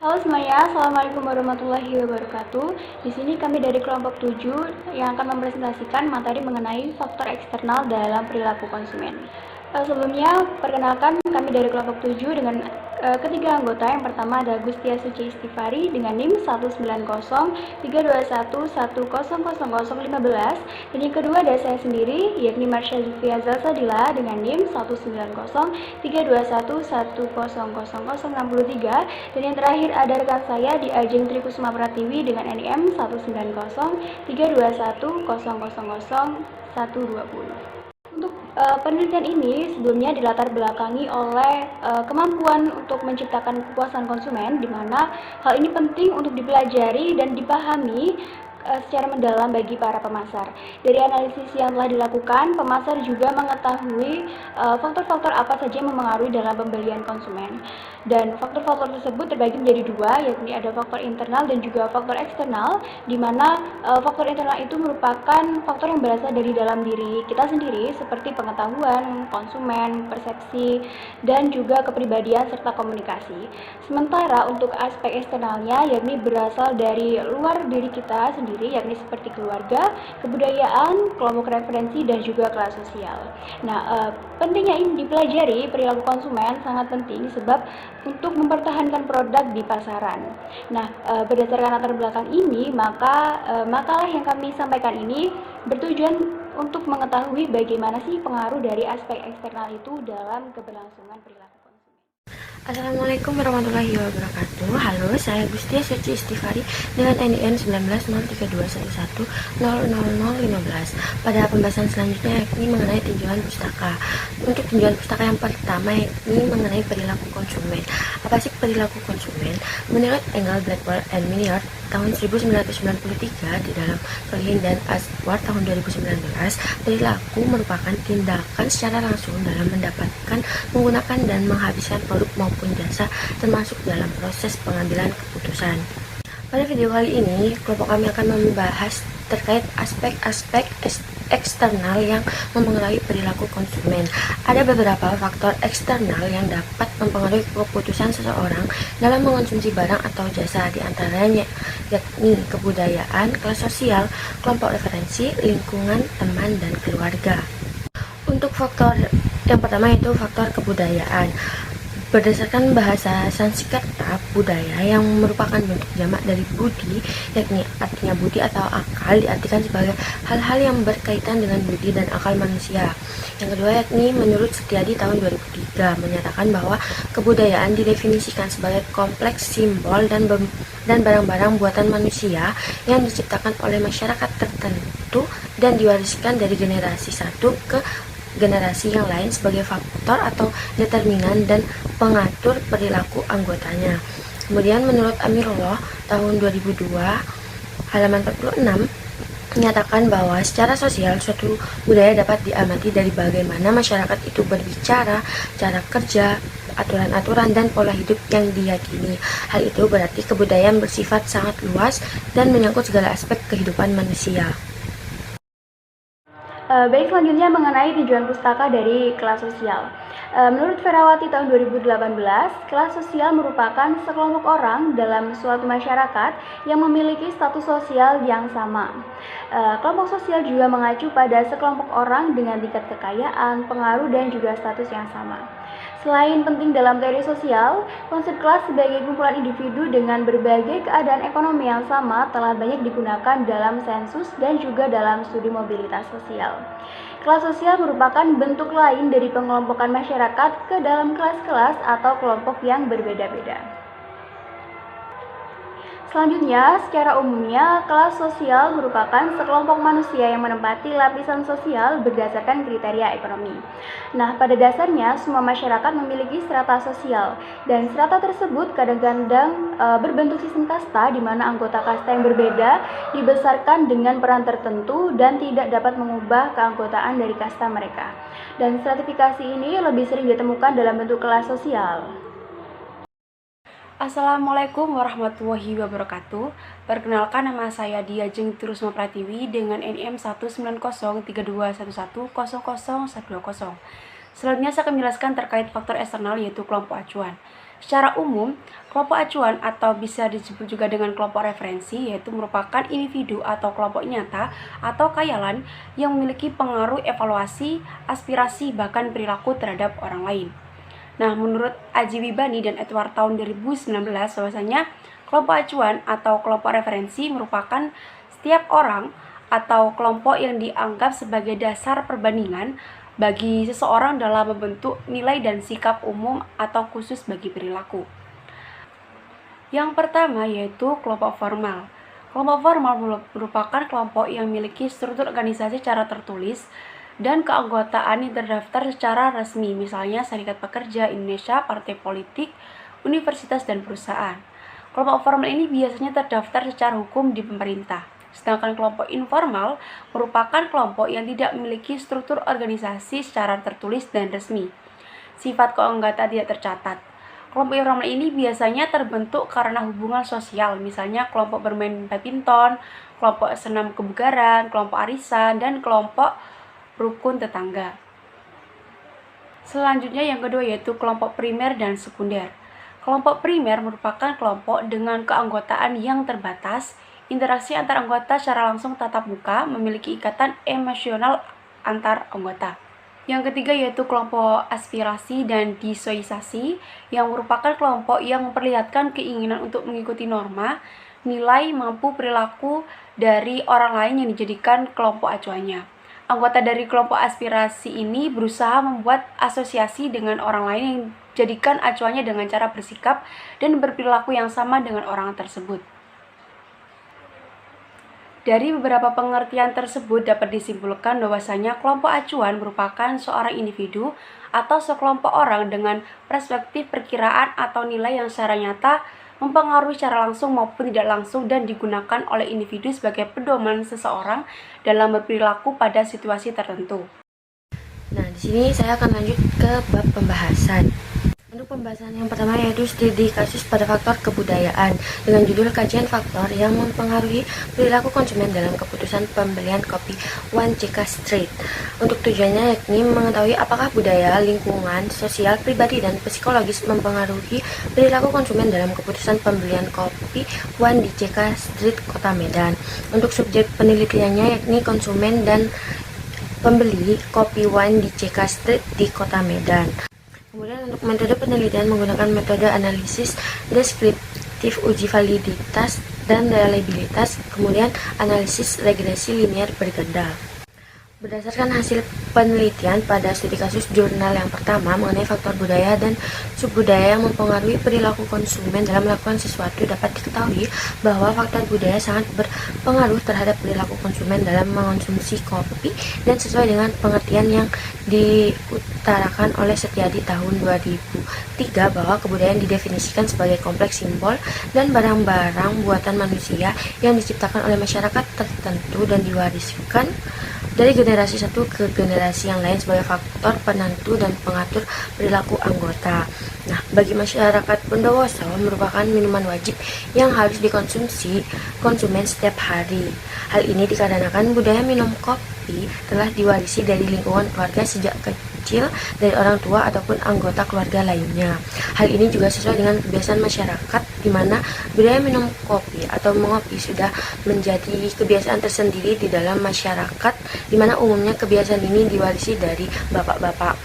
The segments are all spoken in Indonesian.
Halo semuanya, Assalamualaikum warahmatullahi wabarakatuh. Di sini kami dari kelompok 7 yang akan mempresentasikan materi mengenai faktor eksternal dalam perilaku konsumen. Sebelumnya, perkenalkan kami dari kelompok 7 dengan ketiga anggota. Yang pertama ada Gustia Suci Istifari dengan NIM 19039010015, dan yang kedua ada saya sendiri yakni Marsha Zulfia Zalsadila dengan NIM 1903211000063, dan yang terakhir ada rekan saya di Ajeng Trikusuma Pratiwi dengan NIM 1903210000120. Untuk penelitian ini sebelumnya dilatar belakangi oleh kemampuan untuk menciptakan kepuasan konsumen, di mana hal ini penting untuk dipelajari dan dipahami secara mendalam bagi para pemasar. Dari analisis yang telah dilakukan, pemasar juga mengetahui faktor-faktor apa saja yang mempengaruhi dalam pembelian konsumen. Dan faktor-faktor tersebut terbagi menjadi dua, yakni ada faktor internal dan juga faktor eksternal, di mana faktor internal itu merupakan faktor yang berasal dari dalam diri kita sendiri, seperti pengetahuan, konsumen, persepsi, dan juga kepribadian serta komunikasi. Sementara untuk aspek eksternalnya yakni berasal dari luar diri kita sendiri, yakni seperti keluarga, kebudayaan, kelompok referensi, dan juga kelas sosial. Nah, pentingnya ini dipelajari perilaku konsumen sangat penting sebab untuk mempertahankan produk di pasaran. Nah, berdasarkan latar belakang ini, maka makalah yang kami sampaikan ini bertujuan untuk mengetahui bagaimana sih pengaruh dari aspek eksternal itu dalam keberlangsungan perilaku konsumen. Assalamualaikum warahmatullahi wabarakatuh. Halo, saya Gustia Suci Istifari dengan NIN 190321100015. Pada pembahasan selanjutnya yakni mengenai tinjauan pustaka. Untuk tinjauan pustaka yang pertama yakni mengenai perilaku konsumen. Apa sih perilaku konsumen? Menurut Engel, Blackwell, and Miniard tahun 1993 di dalam Solihin dan Aswar tahun 2019, perilaku merupakan tindakan secara langsung dalam mendapatkan, menggunakan, dan menghabiskan produk maupun jasa, termasuk dalam proses pengambilan keputusan. Pada video kali ini, kelompok kami akan membahas terkait aspek-aspek eksternal yang mempengaruhi perilaku konsumen. Ada beberapa faktor eksternal yang dapat mempengaruhi keputusan seseorang dalam mengonsumsi barang atau jasa, di antaranya yakni kebudayaan, kelas sosial, kelompok referensi, lingkungan, teman, dan keluarga. Untuk faktor yang pertama yaitu faktor kebudayaan. Berdasarkan bahasa Sanskerta, budaya yang merupakan bentuk jamak dari budi, yakni artinya budi atau akal, diartikan sebagai hal-hal yang berkaitan dengan budi dan akal manusia. Yang kedua yakni menurut Setiadi tahun 2003 menyatakan bahwa kebudayaan didefinisikan sebagai kompleks simbol dan barang-barang buatan manusia yang diciptakan oleh masyarakat tertentu dan diwariskan dari generasi satu ke generasi yang lain sebagai faktor atau determinan dan pengatur perilaku anggotanya. Kemudian menurut Amirullah tahun 2002 halaman 46 menyatakan bahwa secara sosial suatu budaya dapat diamati dari bagaimana masyarakat itu berbicara, cara kerja, aturan-aturan, dan pola hidup yang diyakini. Hal itu berarti kebudayaan bersifat sangat luas dan menyangkut segala aspek kehidupan manusia. Baik, selanjutnya mengenai tinjauan pustaka dari kelas sosial. Menurut Ferawati tahun 2018, kelas sosial merupakan sekelompok orang dalam suatu masyarakat yang memiliki status sosial yang sama. Kelompok sosial juga mengacu pada sekelompok orang dengan tingkat kekayaan, pengaruh, dan juga status yang sama. Selain penting dalam teori sosial, konsep kelas sebagai kumpulan individu dengan berbagai keadaan ekonomi yang sama telah banyak digunakan dalam sensus dan juga dalam studi mobilitas sosial. Kelas sosial merupakan bentuk lain dari pengelompokan masyarakat ke dalam kelas-kelas atau kelompok yang berbeda-beda. Selanjutnya, secara umumnya, kelas sosial merupakan sekelompok manusia yang menempati lapisan sosial berdasarkan kriteria ekonomi. Nah, pada dasarnya, semua masyarakat memiliki strata sosial, dan strata tersebut kadang-kadang berbentuk sistem kasta, di mana anggota kasta yang berbeda dibesarkan dengan peran tertentu dan tidak dapat mengubah keanggotaan dari kasta mereka. Dan stratifikasi ini lebih sering ditemukan dalam bentuk kelas sosial. Assalamualaikum warahmatullahi wabarakatuh. Perkenalkan, nama saya Dia Jeng Tirusma Pratiwi dengan NIM 1903211000120. Selanjutnya saya akan menjelaskan terkait faktor eksternal yaitu kelompok acuan. Secara umum, kelompok acuan atau bisa disebut juga dengan kelompok referensi yaitu merupakan individu atau kelompok nyata atau khayalan yang memiliki pengaruh evaluasi, aspirasi, bahkan perilaku terhadap orang lain. Nah, menurut Aji Wibani dan Edward tahun 2019 bahwasanya kelompok acuan atau kelompok referensi merupakan setiap orang atau kelompok yang dianggap sebagai dasar perbandingan bagi seseorang dalam membentuk nilai dan sikap umum atau khusus bagi perilaku. Yang pertama yaitu kelompok formal. Kelompok formal merupakan kelompok yang memiliki struktur organisasi secara tertulis dan keanggotaan yang terdaftar secara resmi, misalnya Serikat Pekerja Indonesia, partai politik, universitas, dan perusahaan. Kelompok formal ini biasanya terdaftar secara hukum di pemerintah. Sedangkan kelompok informal merupakan kelompok yang tidak memiliki struktur organisasi secara tertulis dan resmi. Sifat keanggotaan tidak tercatat. Kelompok informal ini biasanya terbentuk karena hubungan sosial, misalnya kelompok bermain badminton, kelompok senam kebugaran, kelompok arisan, dan kelompok rukun tetangga. Selanjutnya yang kedua yaitu kelompok primer dan sekunder. Kelompok primer merupakan kelompok dengan keanggotaan yang terbatas. Interaksi antar anggota secara langsung tatap muka, memiliki ikatan emosional antar anggota. Yang ketiga yaitu kelompok aspirasi dan disosiasi, yang merupakan kelompok yang memperlihatkan keinginan untuk mengikuti norma, nilai, mampu, perilaku dari orang lain yang dijadikan kelompok acuannya. Anggota dari kelompok aspirasi ini berusaha membuat asosiasi dengan orang lain yang dijadikan acuannya dengan cara bersikap dan berperilaku yang sama dengan orang tersebut. Dari beberapa pengertian tersebut dapat disimpulkan bahwasanya kelompok acuan merupakan seorang individu atau sekelompok orang dengan perspektif perkiraan atau nilai yang secara nyata mempengaruhi secara langsung maupun tidak langsung dan digunakan oleh individu sebagai pedoman seseorang dalam berperilaku pada situasi tertentu. Nah, di sini saya akan lanjut ke bab pembahasan. Untuk pembahasan yang pertama yaitu studi kasus pada faktor kebudayaan dengan judul kajian faktor yang mempengaruhi perilaku konsumen dalam keputusan pembelian kopi One Cika Street. Untuk tujuannya yakni mengetahui apakah budaya, lingkungan, sosial, pribadi, dan psikologis mempengaruhi perilaku konsumen dalam keputusan pembelian kopi One di Cika Street, Kota Medan. Untuk subjek penelitiannya yakni konsumen dan pembeli kopi One di Cika Street di Kota Medan. Kemudian untuk metode penelitian menggunakan metode analisis deskriptif, uji validitas dan reliabilitas, kemudian analisis regresi linear berganda. Berdasarkan hasil penelitian pada studi kasus jurnal yang pertama mengenai faktor budaya dan subbudaya yang mempengaruhi perilaku konsumen dalam melakukan sesuatu, dapat diketahui bahwa faktor budaya sangat berpengaruh terhadap perilaku konsumen dalam mengonsumsi kopi, dan sesuai dengan pengertian yang diutarakan oleh Setiadi tahun 2003 bahwa kebudayaan didefinisikan sebagai kompleks simbol dan barang-barang buatan manusia yang diciptakan oleh masyarakat tertentu dan diwariskan dari generasi satu ke generasi yang lain sebagai faktor penentu dan pengatur perilaku anggota. Nah, bagi masyarakat Bondowoso merupakan minuman wajib yang harus dikonsumsi konsumen setiap hari. Hal ini dikarenakan budaya minum kopi telah diwarisi dari lingkungan keluarga sejak kecil dari orang tua ataupun anggota keluarga lainnya. Hal ini juga sesuai dengan kebiasaan masyarakat di mana budaya minum kopi atau mengopi sudah menjadi kebiasaan tersendiri di dalam masyarakat, di mana umumnya kebiasaan ini diwarisi dari bapak-bapak.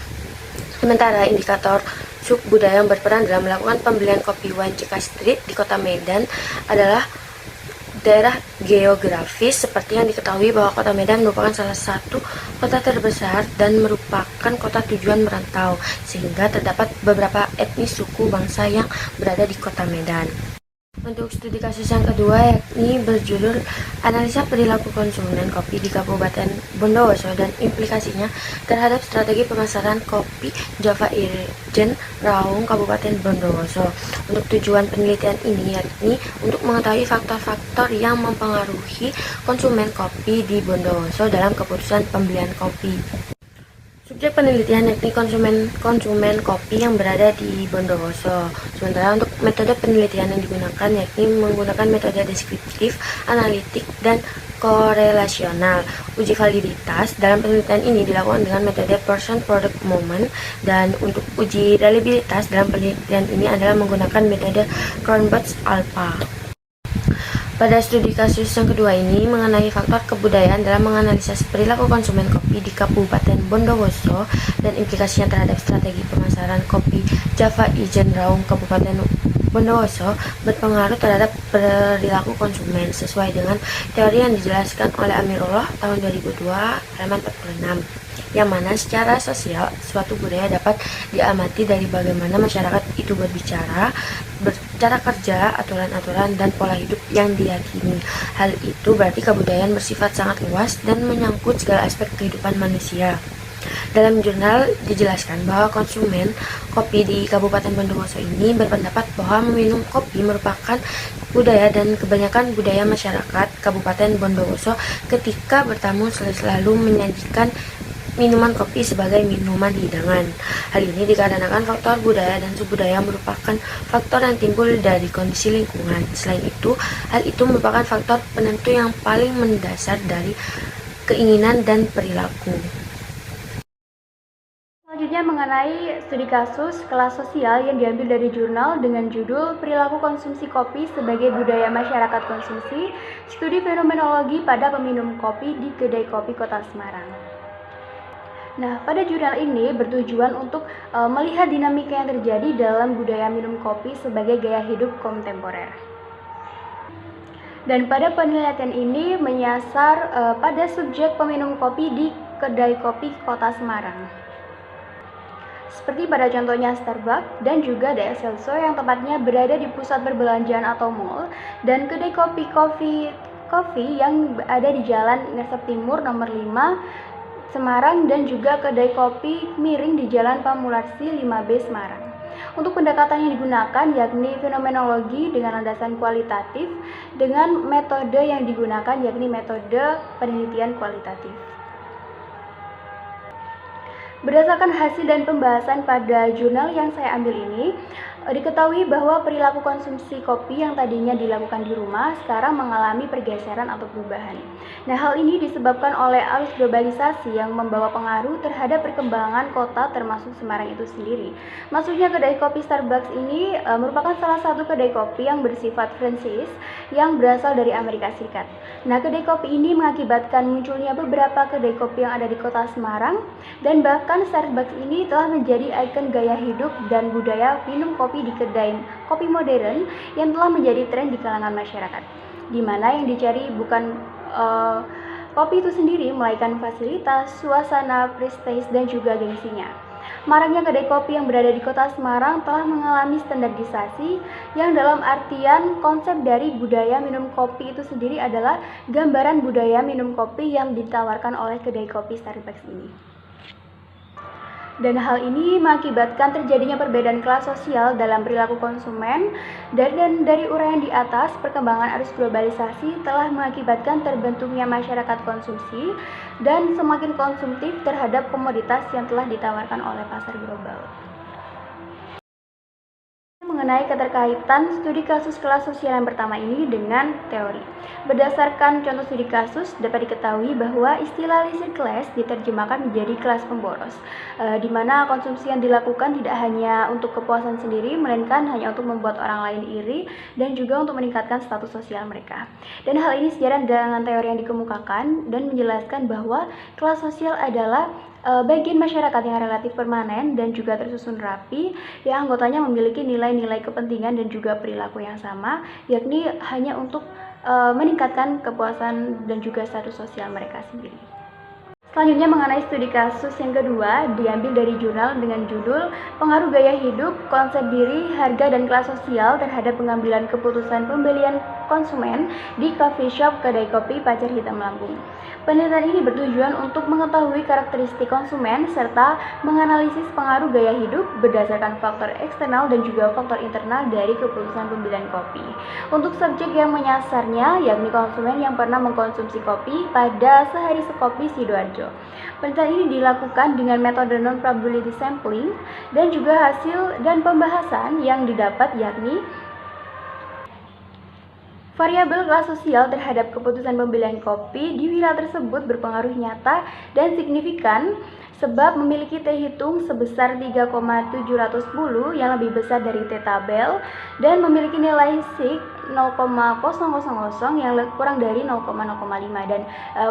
Sementara indikator subbudaya yang berperan dalam melakukan pembelian kopi One Cika Street di Kota Medan adalah daerah geografis, seperti yang diketahui bahwa Kota Medan merupakan salah satu kota terbesar dan merupakan kota tujuan merantau, sehingga terdapat beberapa etnis suku bangsa yang berada di Kota Medan. Untuk studi kasus yang kedua yakni berjudul Analisa Perilaku Konsumen Kopi di Kabupaten Bondowoso dan implikasinya terhadap strategi pemasaran kopi Java Irjen Raung Kabupaten Bondowoso. Untuk tujuan penelitian ini yakni untuk mengetahui faktor-faktor yang mempengaruhi konsumen kopi di Bondowoso dalam keputusan pembelian kopi. Subjek penelitian yakni konsumen kopi yang berada di Bondowoso. Sementara untuk metode penelitian yang digunakan yakni menggunakan metode deskriptif, analitik, dan korelasional. Uji validitas dalam penelitian ini dilakukan dengan metode person product moment, dan untuk uji reliabilitas dalam penelitian ini adalah menggunakan metode Cronbach's-Alpha. Pada studi kasus yang kedua ini mengenai faktor kebudayaan dalam menganalisis perilaku konsumen kopi di Kabupaten Bondowoso dan implikasinya terhadap strategi pemasaran kopi Java Ijen Raung Kabupaten Bondowoso berpengaruh terhadap perilaku konsumen sesuai dengan teori yang dijelaskan oleh Amirullah tahun 2002 halaman 46, yang mana secara sosial suatu budaya dapat diamati dari bagaimana masyarakat itu berbicara, cara kerja, aturan-aturan, dan pola hidup yang diyakini. Hal itu berarti kebudayaan bersifat sangat luas dan menyangkut segala aspek kehidupan manusia. Dalam jurnal dijelaskan bahwa konsumen kopi di Kabupaten Bondowoso ini berpendapat bahwa meminum kopi merupakan budaya dan kebanyakan budaya masyarakat Kabupaten Bondowoso ketika bertamu selalu menyajikan minuman kopi sebagai minuman hidangan. Hal ini dikarenakan faktor budaya dan subudaya merupakan faktor yang timbul dari kondisi lingkungan. Selain itu, hal itu merupakan faktor penentu yang paling mendasar dari keinginan dan perilaku. Selanjutnya mengenai studi kasus kelas sosial yang diambil dari jurnal dengan judul Perilaku Konsumsi Kopi sebagai Budaya Masyarakat Konsumsi, Studi Fenomenologi pada Peminum Kopi di Kedai Kopi Kota Semarang. Nah, pada jurnal ini bertujuan untuk melihat dinamika yang terjadi dalam budaya minum kopi sebagai gaya hidup kontemporer. Dan pada penelitian ini menyasar pada subjek peminum kopi di Kedai Kopi Kota Semarang. Seperti pada contohnya Starbucks dan juga The Excelsior yang tempatnya berada di pusat perbelanjaan atau mall, dan kedai kopi yang ada di Jalan Ngesep Timur nomor 5 Semarang, dan juga kedai kopi miring di Jalan Pamularsi 5B Semarang. Untuk pendekatan yang digunakan yakni fenomenologi dengan landasan kualitatif dengan metode yang digunakan yakni metode penelitian kualitatif. Berdasarkan hasil dan pembahasan pada jurnal yang saya ambil ini, diketahui bahwa perilaku konsumsi kopi yang tadinya dilakukan di rumah sekarang mengalami pergeseran atau perubahan. Nah, hal ini disebabkan oleh arus globalisasi yang membawa pengaruh terhadap perkembangan kota termasuk Semarang itu sendiri. Maksudnya kedai kopi Starbucks ini merupakan salah satu kedai kopi yang bersifat franchise yang berasal dari Amerika Serikat. Nah, kedai kopi ini mengakibatkan munculnya beberapa kedai kopi yang ada di kota Semarang, dan bahkan Starbucks ini telah menjadi ikon gaya hidup dan budaya minum kopi di kedai kopi modern yang telah menjadi tren di kalangan masyarakat, di mana yang dicari bukan kopi itu sendiri, melainkan fasilitas, suasana, prestis, dan juga gengsinya. Maraknya kedai kopi yang berada di kota Semarang telah mengalami standarisasi yang dalam artian konsep dari budaya minum kopi itu sendiri adalah gambaran budaya minum kopi yang ditawarkan oleh kedai kopi Starbucks ini. Dan hal ini mengakibatkan terjadinya perbedaan kelas sosial dalam perilaku konsumen, dan dari uraian di atas, perkembangan arus globalisasi telah mengakibatkan terbentuknya masyarakat konsumsi dan semakin konsumtif terhadap komoditas yang telah ditawarkan oleh pasar global. Mengenai keterkaitan studi kasus kelas sosial yang pertama ini dengan teori. Berdasarkan contoh studi kasus, dapat diketahui bahwa istilah leisure class diterjemahkan menjadi kelas pemboros, di mana konsumsi yang dilakukan tidak hanya untuk kepuasan sendiri, melainkan hanya untuk membuat orang lain iri dan juga untuk meningkatkan status sosial mereka. Dan hal ini sejalan dengan teori yang dikemukakan dan menjelaskan bahwa kelas sosial adalah bagian masyarakat yang relatif permanen dan juga tersusun rapi, yang anggotanya memiliki nilai-nilai kepentingan dan juga perilaku yang sama, yakni hanya untuk meningkatkan kepuasan dan juga status sosial mereka sendiri. Selanjutnya mengenai studi kasus yang kedua diambil dari jurnal dengan judul Pengaruh Gaya Hidup, Konsep Diri, Harga, dan Kelas Sosial terhadap Pengambilan Keputusan Pembelian Konsumen di Coffee Shop Kedai Kopi Pacar Hitam Lampung. Penelitian ini bertujuan untuk mengetahui karakteristik konsumen serta menganalisis pengaruh gaya hidup berdasarkan faktor eksternal dan juga faktor internal dari keputusan pembelian kopi. Untuk subjek yang menyasarnya yakni konsumen yang pernah mengkonsumsi kopi pada Sehari Sekopi Sidoarjo. Sidoarjo. Penelitian ini dilakukan dengan metode non-probability sampling dan juga hasil dan pembahasan yang didapat yakni variabel kelas sosial terhadap keputusan pembelian kopi di wilayah tersebut berpengaruh nyata dan signifikan sebab memiliki T hitung sebesar 3,710 yang lebih besar dari T tabel dan memiliki nilai sig 0,000 yang kurang dari 0,05 dan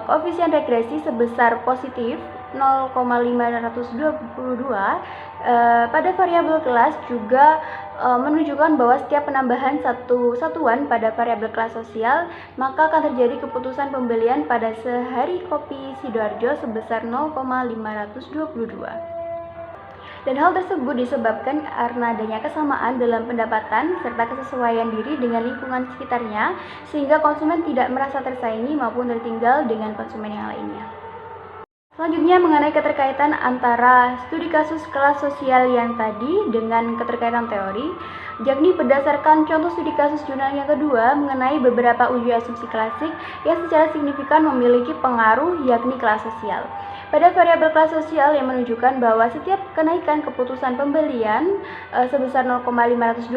koefisien regresi sebesar positif 0,522. Pada variabel kelas juga menunjukkan bahwa setiap penambahan satu satuan pada variabel kelas sosial maka akan terjadi keputusan pembelian pada sehari kopi Sidoarjo sebesar 0,522. Dan hal tersebut disebabkan karena adanya kesamaan dalam pendapatan serta kesesuaian diri dengan lingkungan sekitarnya sehingga konsumen tidak merasa tersaingi maupun tertinggal dengan konsumen yang lainnya. Selanjutnya mengenai keterkaitan antara studi kasus kelas sosial yang tadi dengan keterkaitan teori, yakni berdasarkan contoh studi kasus jurnal yang kedua mengenai beberapa uji asumsi klasik yang secara signifikan memiliki pengaruh yakni kelas sosial. Pada variabel kelas sosial yang menunjukkan bahwa setiap kenaikan keputusan pembelian sebesar 0,512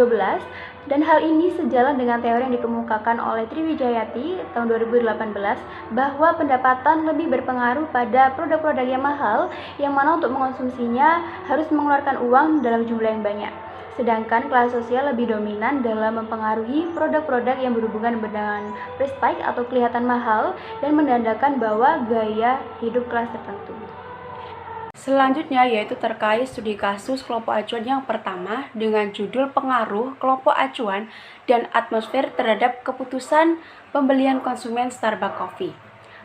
dan hal ini sejalan dengan teori yang dikemukakan oleh Triwijayati tahun 2018 bahwa pendapatan lebih berpengaruh pada produk-produk yang mahal yang mana untuk mengonsumsinya harus mengeluarkan uang dalam jumlah yang banyak. Sedangkan kelas sosial lebih dominan dalam mempengaruhi produk-produk yang berhubungan dengan prestige atau kelihatan mahal dan menandakan bahwa gaya hidup kelas tertentu. Selanjutnya yaitu terkait studi kasus kelompok acuan yang pertama dengan judul pengaruh kelompok acuan dan atmosfer terhadap keputusan pembelian konsumen Starbucks Coffee.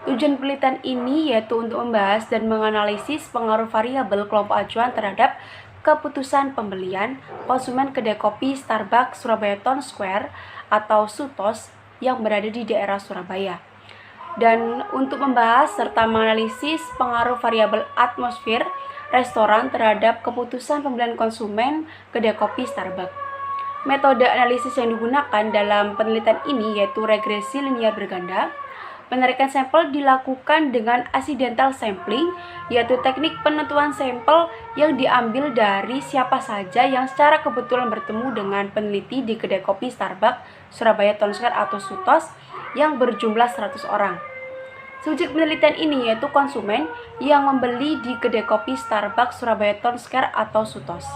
Tujuan penelitian ini yaitu untuk membahas dan menganalisis pengaruh variabel kelompok acuan terhadap keputusan pembelian konsumen kedai kopi Starbucks Surabaya Town Square atau SUTOS yang berada di daerah Surabaya. Dan untuk membahas serta menganalisis pengaruh variabel atmosfer restoran terhadap keputusan pembelian konsumen kedai kopi Starbucks. Metode analisis yang digunakan dalam penelitian ini yaitu regresi linear berganda. Penarikan sampel dilakukan dengan accidental sampling, yaitu teknik penentuan sampel yang diambil dari siapa saja yang secara kebetulan bertemu dengan peneliti di kedai kopi Starbucks Surabaya Town Square atau SUTOS yang berjumlah 100 orang. Subjek penelitian ini yaitu konsumen yang membeli di kedai kopi Starbucks Surabaya Town Square atau SUTOS.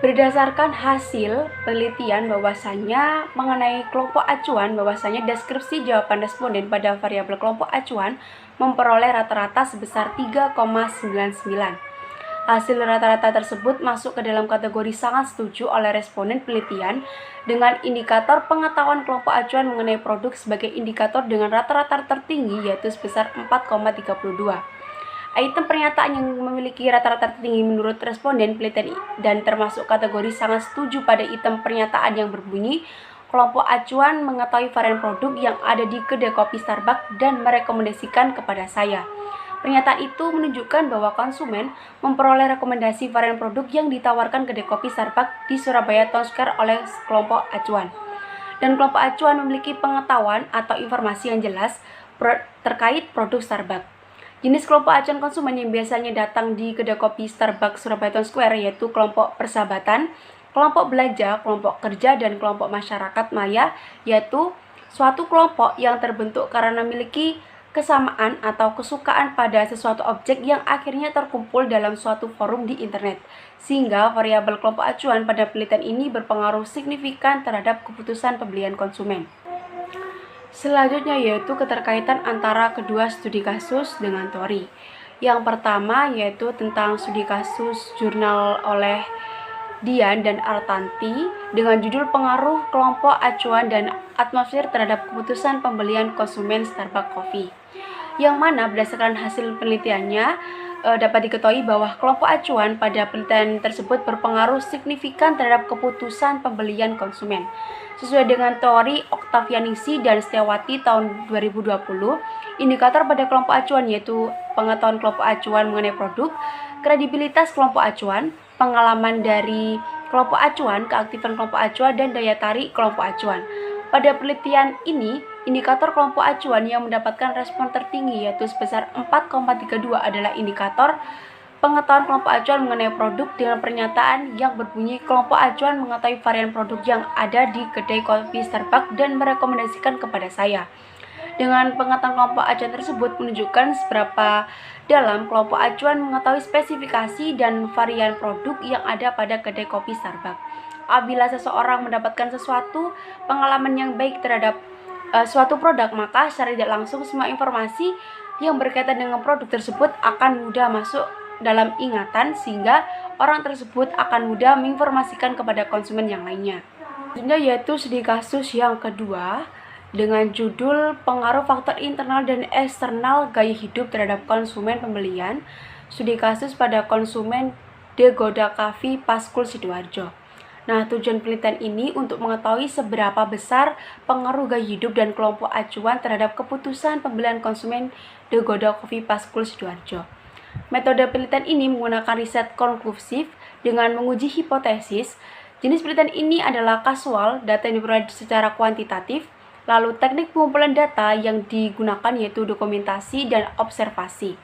Berdasarkan hasil penelitian bahwasanya mengenai kelompok acuan, bahwasanya deskripsi jawaban responden pada variabel kelompok acuan memperoleh rata-rata sebesar 3,99. Hasil rata-rata tersebut masuk ke dalam kategori sangat setuju oleh responden penelitian dengan indikator pengetahuan kelompok acuan mengenai produk sebagai indikator dengan rata-rata tertinggi yaitu sebesar 4,32. Item pernyataan yang memiliki rata-rata tertinggi menurut responden penelitian dan termasuk kategori sangat setuju pada item pernyataan yang berbunyi kelompok acuan mengetahui varian produk yang ada di kedai kopi Starbucks dan merekomendasikan kepada saya. Pernyataan itu menunjukkan bahwa konsumen memperoleh rekomendasi varian produk yang ditawarkan kedai kopi Starbucks di Surabaya Town Square oleh kelompok acuan. Dan kelompok acuan memiliki pengetahuan atau informasi yang jelas terkait produk Starbucks. Jenis kelompok acuan konsumen yang biasanya datang di kedai kopi Starbucks Surabaya Town Square yaitu kelompok persahabatan, kelompok belanja, kelompok kerja, dan kelompok masyarakat maya, yaitu suatu kelompok yang terbentuk karena memiliki kesamaan atau kesukaan pada sesuatu objek yang akhirnya terkumpul dalam suatu forum di internet, sehingga variabel kelompok acuan pada penelitian ini berpengaruh signifikan terhadap keputusan pembelian konsumen. Selanjutnya yaitu keterkaitan antara kedua studi kasus dengan teori. Yang pertama yaitu tentang studi kasus jurnal oleh Dian dan Artanti dengan judul pengaruh kelompok acuan dan atmosfer terhadap keputusan pembelian konsumen Starbucks Coffee. Yang mana berdasarkan hasil penelitiannya dapat diketahui bahwa kelompok acuan pada penelitian tersebut berpengaruh signifikan terhadap keputusan pembelian konsumen. Sesuai dengan teori Oktavianisi dan Setiawati tahun 2020, indikator pada kelompok acuan yaitu pengetahuan kelompok acuan mengenai produk, kredibilitas kelompok acuan, pengalaman dari kelompok acuan, keaktifan kelompok acuan, dan daya tarik kelompok acuan. Pada penelitian ini, Indikator kelompok acuan yang mendapatkan respon tertinggi yaitu sebesar 4,32 adalah indikator pengetahuan kelompok acuan mengenai produk dengan pernyataan yang berbunyi kelompok acuan mengetahui varian produk yang ada di kedai kopi Starbucks dan merekomendasikan kepada saya. Dengan pengetahuan kelompok acuan tersebut menunjukkan seberapa dalam kelompok acuan mengetahui spesifikasi dan varian produk yang ada pada kedai kopi Starbucks. Apabila seseorang mendapatkan sesuatu pengalaman yang baik terhadap suatu produk, maka secara tidak langsung semua informasi yang berkaitan dengan produk tersebut akan mudah masuk dalam ingatan sehingga orang tersebut akan mudah menginformasikan kepada konsumen yang lainnya. Selanjutnya yaitu studi kasus yang kedua dengan judul pengaruh faktor internal dan eksternal gaya hidup terhadap konsumen pembelian, studi kasus pada konsumen De Goda Coffee Paskul Sidoarjo. Nah, tujuan penelitian ini untuk mengetahui seberapa besar pengaruh gaya hidup dan kelompok acuan terhadap keputusan pembelian konsumen De Goda Coffee Paskul Sidoarjo. Metode penelitian ini menggunakan riset konklusif dengan menguji hipotesis. Jenis penelitian ini adalah kasual, data yang diperoleh secara kuantitatif, lalu teknik pengumpulan data yang digunakan yaitu dokumentasi dan observasi.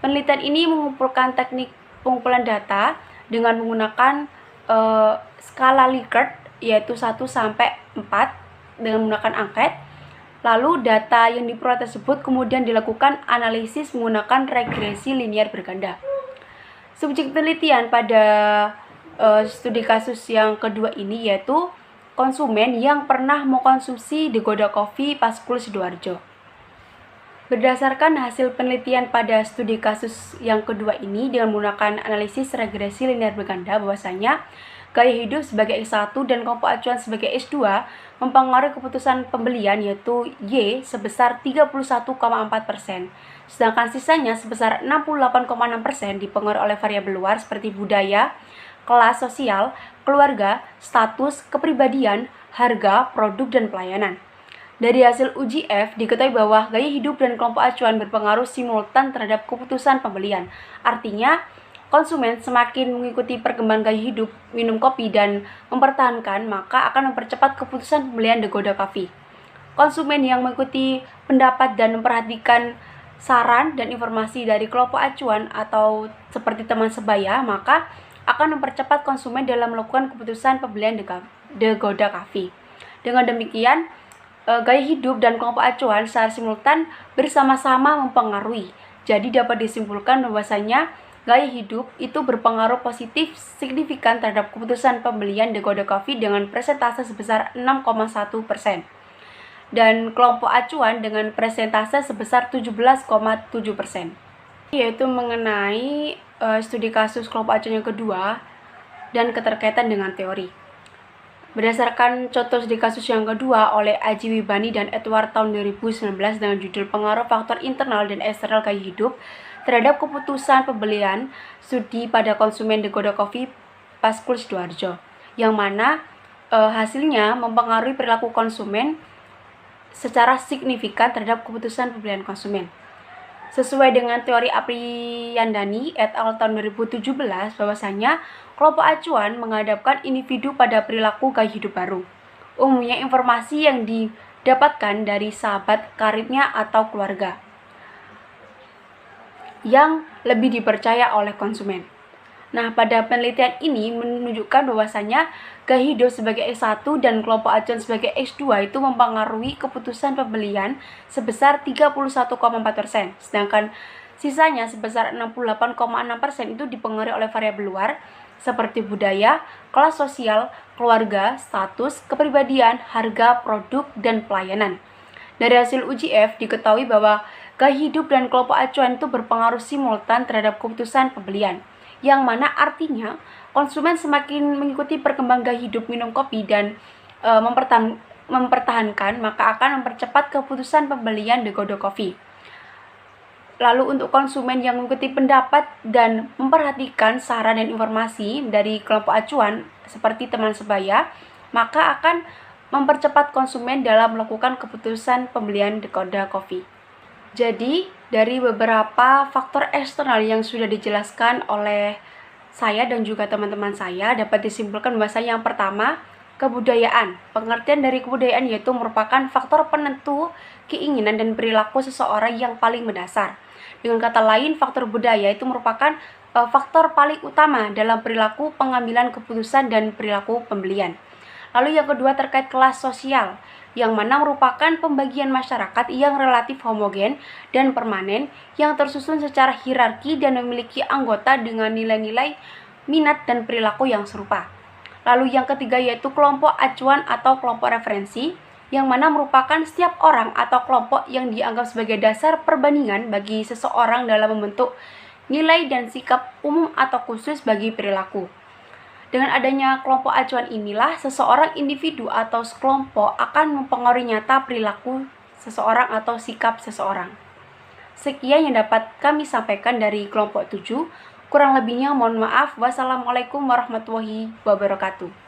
Penelitian ini mengumpulkan teknik pengumpulan data dengan menggunakan skala Likert yaitu 1 sampai 4 dengan menggunakan angket. Lalu data yang diperoleh tersebut kemudian dilakukan analisis menggunakan regresi linear berganda. Subjek penelitian pada studi kasus yang kedua ini yaitu konsumen yang pernah mengkonsumsi De Goda Coffee Paskul Sidoarjo. Berdasarkan hasil penelitian pada studi kasus yang kedua ini dengan menggunakan analisis regresi linear berganda bahwasanya gaya hidup sebagai S1 dan kelompok acuan sebagai S2 mempengaruhi keputusan pembelian yaitu Y sebesar 31,4%, sedangkan sisanya sebesar 68,6% dipengaruhi oleh variabel luar seperti budaya, kelas sosial, keluarga, status, kepribadian, harga, produk, dan pelayanan. Dari hasil uji F diketahui bahwa gaya hidup dan kelompok acuan berpengaruh simultan terhadap keputusan pembelian. Artinya, konsumen semakin mengikuti perkembangan gaya hidup, minum kopi, dan mempertahankan, maka akan mempercepat keputusan pembelian De Goda Coffee. Konsumen yang mengikuti pendapat dan memperhatikan saran dan informasi dari kelompok acuan atau seperti teman sebaya, maka akan mempercepat konsumen dalam melakukan keputusan pembelian De Goda Coffee. Dengan demikian, gaya hidup dan kelompok acuan secara simultan bersama-sama mempengaruhi. Jadi dapat disimpulkan bahwasanya gaya hidup itu berpengaruh positif signifikan terhadap keputusan pembelian De Goda Coffee dengan persentase sebesar 6,1%. Dan kelompok acuan dengan persentase sebesar 17,7%. Yaitu mengenai studi kasus kelompok acuan yang kedua dan keterkaitan dengan teori. Berdasarkan contoh studi kasus yang kedua oleh Aji Wibani dan Edward tahun 2019 dengan judul pengaruh faktor internal dan eksternal gaya hidup terhadap keputusan pembelian studi pada konsumen De Goda Coffee Paskul Sidoarjo, yang mana hasilnya mempengaruhi perilaku konsumen secara signifikan terhadap keputusan pembelian konsumen. Sesuai dengan teori Apriyandani et al. Tahun 2017, bahwasanya kelompok acuan menghadapkan individu pada perilaku gaya hidup baru. Umumnya informasi yang didapatkan dari sahabat karibnya atau keluarga yang lebih dipercaya oleh konsumen. Nah, pada penelitian ini menunjukkan bahwasanya gaya hidup sebagai S1 dan kelompok acuan sebagai S2 itu mempengaruhi keputusan pembelian sebesar 31,4%, sedangkan sisanya sebesar 68,6% itu dipengaruhi oleh variabel luar seperti budaya, kelas sosial, keluarga, status, kepribadian, harga, produk, dan pelayanan. Dari hasil uji F diketahui bahwa gaya hidup dan kelompok acuan itu berpengaruh simultan terhadap keputusan pembelian, yang mana artinya konsumen semakin mengikuti perkembangan gaya hidup minum kopi dan mempertahankan, maka akan mempercepat keputusan pembelian De Goda Coffee. Lalu untuk konsumen yang mengikuti pendapat dan memperhatikan saran dan informasi dari kelompok acuan seperti teman sebaya, maka akan mempercepat konsumen dalam melakukan keputusan pembelian De Goda Coffee. Jadi, dari beberapa faktor eksternal yang sudah dijelaskan oleh saya dan juga teman-teman saya, dapat disimpulkan bahwa yang pertama, Kebudayaan. Pengertian dari kebudayaan yaitu merupakan faktor penentu keinginan dan perilaku seseorang yang paling mendasar. Dengan kata lain, faktor budaya itu merupakan faktor paling utama dalam perilaku pengambilan keputusan dan perilaku pembelian. Lalu yang kedua terkait kelas sosial, yang mana merupakan pembagian masyarakat yang relatif homogen dan permanen yang tersusun secara hierarki dan memiliki anggota dengan nilai-nilai, minat, dan perilaku yang serupa. Lalu yang ketiga yaitu kelompok acuan atau kelompok referensi, yang mana merupakan setiap orang atau kelompok yang dianggap sebagai dasar perbandingan bagi seseorang dalam membentuk nilai dan sikap umum atau khusus bagi perilaku. Dengan adanya kelompok acuan inilah, seseorang individu atau sekelompok akan mempengaruhi nyata perilaku seseorang atau sikap seseorang. Sekian yang dapat kami sampaikan dari kelompok 7. Kurang lebihnya mohon maaf. Wassalamualaikum warahmatullahi wabarakatuh.